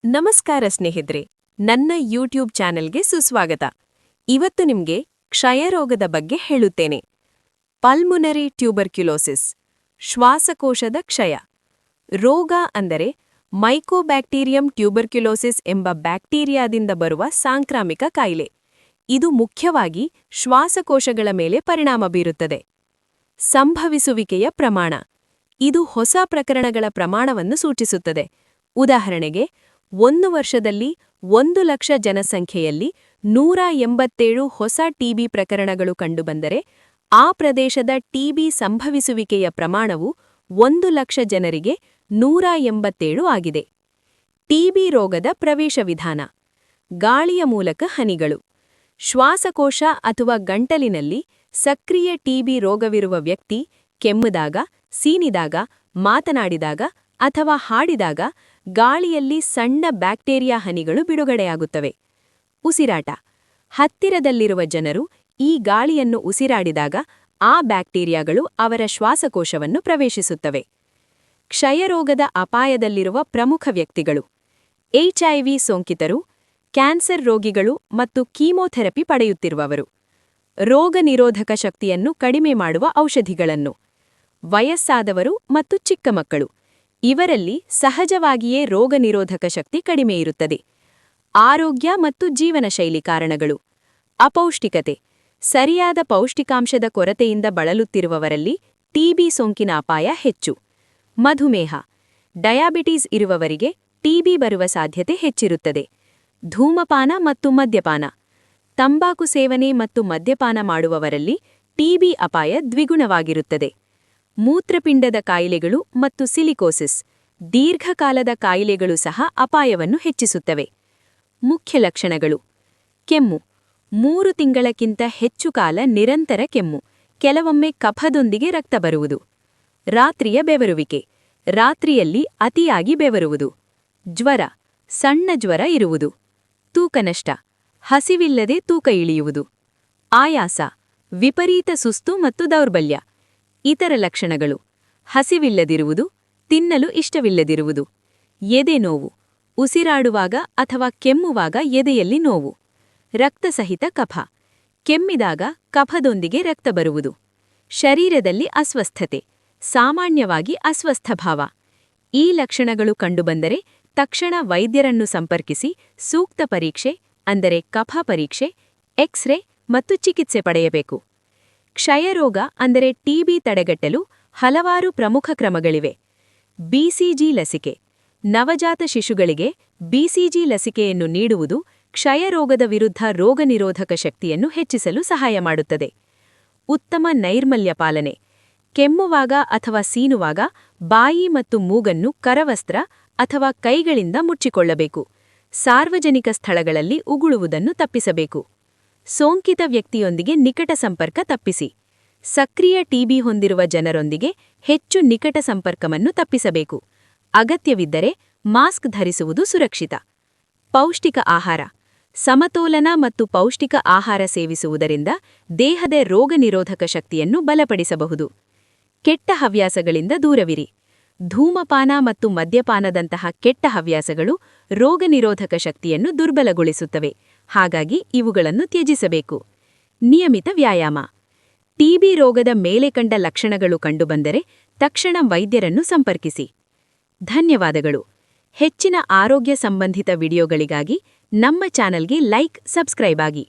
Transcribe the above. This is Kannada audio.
ನಮಸ್ಕಾರ ಸ್ನೇಹಿತರೆ, ನನ್ನ ಯೂಟ್ಯೂಬ್ ಚಾನೆಲ್ಗೆ ಸುಸ್ವಾಗತ. ಇವತ್ತು ನಿಮ್ಗೆ ಕ್ಷಯರೋಗದ ಬಗ್ಗೆ ಹೇಳುತ್ತೇನೆ. ಪಲ್ಮುನರಿ ಟ್ಯೂಬರ್ಕ್ಯುಲೋಸಿಸ್, ಶ್ವಾಸಕೋಶದ ಕ್ಷಯ. ರೋಗ ಅಂದರೆ ಮೈಕೋಬ್ಯಾಕ್ಟೀರಿಯಂ ಟ್ಯೂಬರ್ಕ್ಯುಲೋಸಿಸ್ ಎಂಬ ಬ್ಯಾಕ್ಟೀರಿಯಾದಿಂದ ಬರುವ ಸಾಂಕ್ರಾಮಿಕ ಕಾಯಿಲೆ. ಇದು ಮುಖ್ಯವಾಗಿ ಶ್ವಾಸಕೋಶಗಳ ಮೇಲೆ ಪರಿಣಾಮ ಬೀರುತ್ತದೆ. ಸಂಭವಿಸುವಿಕೆಯ ಪ್ರಮಾಣ. ಇದು ಹೊಸ ಪ್ರಕರಣಗಳ ಪ್ರಮಾಣವನ್ನು ಸೂಚಿಸುತ್ತದೆ. ಉದಾಹರಣೆಗೆ, 1 ವರ್ಷದಲ್ಲಿ 1,00,000 ಜನಸಂಖ್ಯೆಯಲ್ಲಿ 187 ಹೊಸ ಟಿಬಿ ಪ್ರಕರಣಗಳು ಕಂಡುಬಂದರೆ, ಆ ಪ್ರದೇಶದ ಟಿಬಿ ಸಂಭವಿಸುವಿಕೆಯ ಪ್ರಮಾಣವು 1,00,000 ಜನರಿಗೆ 187 ಆಗಿದೆ. ಟಿಬಿ ರೋಗದ ಪ್ರವೇಶ ವಿಧಾನ. ಗಾಳಿಯ ಮೂಲಕ ಹನಿಗಳು. ಶ್ವಾಸಕೋಶ ಅಥವಾ ಗಂಟಲಿನಲ್ಲಿ ಸಕ್ರಿಯ ಟಿಬಿ ರೋಗವಿರುವ ವ್ಯಕ್ತಿ ಕೆಮ್ಮಿದಾಗ, ಸೀನಿದಾಗ, ಮಾತನಾಡಿದಾಗ ಅಥವಾ ಹಾಡಿದಾಗ ಗಾಳಿಯಲ್ಲಿ ಸಣ್ಣ ಬ್ಯಾಕ್ಟೀರಿಯಾ ಹನಿಗಳು ಬಿಡುಗಡೆಯಾಗುತ್ತವೆ. ಉಸಿರಾಟ. ಹತ್ತಿರದಲ್ಲಿರುವ ಜನರು ಈ ಗಾಳಿಯನ್ನು ಉಸಿರಾಡಿದಾಗ ಆ ಬ್ಯಾಕ್ಟೀರಿಯಾಗಳು ಅವರ ಶ್ವಾಸಕೋಶವನ್ನು ಪ್ರವೇಶಿಸುತ್ತವೆ. ಕ್ಷಯರೋಗದ ಅಪಾಯದಲ್ಲಿರುವ ಪ್ರಮುಖ ವ್ಯಕ್ತಿಗಳು: HIV ಸೋಂಕಿತರು, ಕ್ಯಾನ್ಸರ್ ರೋಗಿಗಳು ಮತ್ತು ಕೀಮೋಥೆರಪಿ ಪಡೆಯುತ್ತಿರುವವರು. ರೋಗನಿರೋಧಕ ಶಕ್ತಿಯನ್ನು ಕಡಿಮೆ ಮಾಡುವ ಔಷಧಿಗಳನ್ನು. ವಯಸ್ಸಾದವರು ಮತ್ತು ಚಿಕ್ಕ ಮಕ್ಕಳು. ಇವರಲ್ಲಿ ಸಹಜವಾಗಿಯೇ ರೋಗನಿರೋಧಕ ಶಕ್ತಿ ಕಡಿಮೆ ಇರುತ್ತದೆ. ಆರೋಗ್ಯ ಮತ್ತು ಜೀವನಶೈಲಿ ಕಾರಣಗಳು. ಅಪೌಷ್ಟಿಕತೆ. ಸರಿಯಾದ ಪೌಷ್ಟಿಕಾಂಶದ ಕೊರತೆಯಿಂದ ಬಳಲುತ್ತಿರುವವರಲ್ಲಿ ಟಿಬಿ ಸೋಂಕಿನ ಅಪಾಯ ಹೆಚ್ಚು. ಮಧುಮೇಹ. ಡಯಾಬಿಟೀಸ್ ಇರುವವರಿಗೆ ಟಿಬಿ ಬರುವ ಸಾಧ್ಯತೆ ಹೆಚ್ಚಿರುತ್ತದೆ. ಧೂಮಪಾನ ಮತ್ತು ಮದ್ಯಪಾನ. ತಂಬಾಕು ಸೇವನೆ ಮತ್ತು ಮದ್ಯಪಾನ ಮಾಡುವವರಲ್ಲಿ ಟಿಬಿ ಅಪಾಯ ದ್ವಿಗುಣವಾಗಿರುತ್ತದೆ. ಮೂತ್ರಪಿಂಡದ ಕಾಯಿಲೆಗಳು ಮತ್ತು ಸಿಲಿಕೋಸಿಸ್. ದೀರ್ಘಕಾಲದ ಕಾಯಿಲೆಗಳು ಸಹ ಅಪಾಯವನ್ನು ಹೆಚ್ಚಿಸುತ್ತವೆ. ಮುಖ್ಯ ಲಕ್ಷಣಗಳು: ಕೆಮ್ಮು. 3 ತಿಂಗಳಕ್ಕಿಂತ ಹೆಚ್ಚು ಕಾಲ ನಿರಂತರ ಕೆಮ್ಮು, ಕೆಲವೊಮ್ಮೆ ಕಫದೊಂದಿಗೆ ರಕ್ತ ಬರುವುದು. ರಾತ್ರಿಯ ಬೆವರುವಿಕೆ. ರಾತ್ರಿಯಲ್ಲಿ ಅತಿಯಾಗಿ ಬೆವರುವುದು. ಜ್ವರ. ಸಣ್ಣ ಜ್ವರ ಇರುವುದು. ತೂಕ ನಷ್ಟ. ಹಸಿವಿಲ್ಲದೆ ತೂಕ ಇಳಿಯುವುದು. ಆಯಾಸ. ವಿಪರೀತ ಸುಸ್ತು ಮತ್ತು ದೌರ್ಬಲ್ಯ. ಇತರ ಲಕ್ಷಣಗಳು: ಹಸಿವಿಲ್ಲದಿರುವುದು, ತಿನ್ನಲು ಇಷ್ಟವಿಲ್ಲದಿರುವುದು. ಎದೆ ನೋವು. ಉಸಿರಾಡುವಾಗ ಅಥವಾ ಕೆಮ್ಮುವಾಗ ಎದೆಯಲ್ಲಿ ನೋವು. ರಕ್ತಸಹಿತ ಕಫ. ಕೆಮ್ಮಿದಾಗ ಕಫದೊಂದಿಗೆ ರಕ್ತ ಬರುವುದು. ಶರೀರದಲ್ಲಿ ಅಸ್ವಸ್ಥತೆ, ಸಾಮಾನ್ಯವಾಗಿ ಅಸ್ವಸ್ಥ ಭಾವ. ಈ ಲಕ್ಷಣಗಳು ಕಂಡುಬಂದರೆ ತಕ್ಷಣ ವೈದ್ಯರನ್ನು ಸಂಪರ್ಕಿಸಿ ಸೂಕ್ತ ಪರೀಕ್ಷೆ ಅಂದರೆ ಕಫ ಪರೀಕ್ಷೆ, ಎಕ್ಸ್ರೇ ಮತ್ತು ಚಿಕಿತ್ಸೆ ಪಡೆಯಬೇಕು. ಕ್ಷಯರೋಗ ಅಂದರೆ ಟಿಬಿ ತಡೆಗಟ್ಟಲು ಹಲವಾರು ಪ್ರಮುಖ ಕ್ರಮಗಳಿವೆ. ಬಿಸಿಜಿ ಲಸಿಕೆ. ನವಜಾತ ಶಿಶುಗಳಿಗೆ ಬಿಸಿಜಿ ಲಸಿಕೆಯನ್ನು ನೀಡುವುದು ಕ್ಷಯರೋಗದ ವಿರುದ್ಧ ರೋಗನಿರೋಧಕ ಶಕ್ತಿಯನ್ನು ಹೆಚ್ಚಿಸಲು ಸಹಾಯ ಮಾಡುತ್ತದೆ. ಉತ್ತಮ ನೈರ್ಮಲ್ಯ ಪಾಲನೆ. ಕೆಮ್ಮುವಾಗ ಅಥವಾ ಸೀನುವಾಗ ಬಾಯಿ ಮತ್ತು ಮೂಗನ್ನು ಕರವಸ್ತ್ರ ಅಥವಾ ಕೈಗಳಿಂದ ಮುಚ್ಚಿಕೊಳ್ಳಬೇಕು. ಸಾರ್ವಜನಿಕ ಸ್ಥಳಗಳಲ್ಲಿ ಉಗುಳುವುದನ್ನು ತಪ್ಪಿಸಬೇಕು. ಸೋಂಕಿತ ವ್ಯಕ್ತಿಯೊಂದಿಗೆ ನಿಕಟ ಸಂಪರ್ಕ ತಪ್ಪಿಸಿ. ಸಕ್ರಿಯ ಟಿಬಿ ಹೊಂದಿರುವ ಜನರೊಂದಿಗೆ ಹೆಚ್ಚು ನಿಕಟ ಸಂಪರ್ಕವನ್ನು ತಪ್ಪಿಸಬೇಕು. ಅಗತ್ಯವಿದ್ದರೆ ಮಾಸ್ಕ್ ಧರಿಸುವುದು ಸುರಕ್ಷಿತ. ಪೌಷ್ಟಿಕ ಆಹಾರ. ಸಮತೋಲನ ಮತ್ತು ಪೌಷ್ಟಿಕ ಆಹಾರ ಸೇವಿಸುವುದರಿಂದ ದೇಹದ ರೋಗನಿರೋಧಕ ಶಕ್ತಿಯನ್ನು ಬಲಪಡಿಸಬಹುದು. ಕೆಟ್ಟ ಹವ್ಯಾಸಗಳಿಂದ ದೂರವಿರಿ. ಧೂಮಪಾನ ಮತ್ತು ಮದ್ಯಪಾನದಂತಹ ಕೆಟ್ಟ ಹವ್ಯಾಸಗಳು ರೋಗನಿರೋಧಕ ಶಕ್ತಿಯನ್ನು ದುರ್ಬಲಗೊಳಿಸುತ್ತವೆ. ಹಾಗಾಗಿ ಇವುಗಳನ್ನು ತ್ಯಜಿಸಬೇಕು. ನಿಯಮಿತ ವ್ಯಾಯಾಮ. ಟಿಬಿ ರೋಗದ ಮೇಲೆ ಕಂಡ ಲಕ್ಷಣಗಳು ಕಂಡುಬಂದರೆ ತಕ್ಷಣ ವೈದ್ಯರನ್ನು ಸಂಪರ್ಕಿಸಿ. ಧನ್ಯವಾದಗಳು. ಹೆಚ್ಚಿನ ಆರೋಗ್ಯ ಸಂಬಂಧಿತ ವಿಡಿಯೋಗಳಿಗಾಗಿ ನಮ್ಮ ಚಾನೆಲ್ಗೆ ಲೈಕ್, ಸಬ್ಸ್ಕ್ರೈಬ್ ಆಗಿ.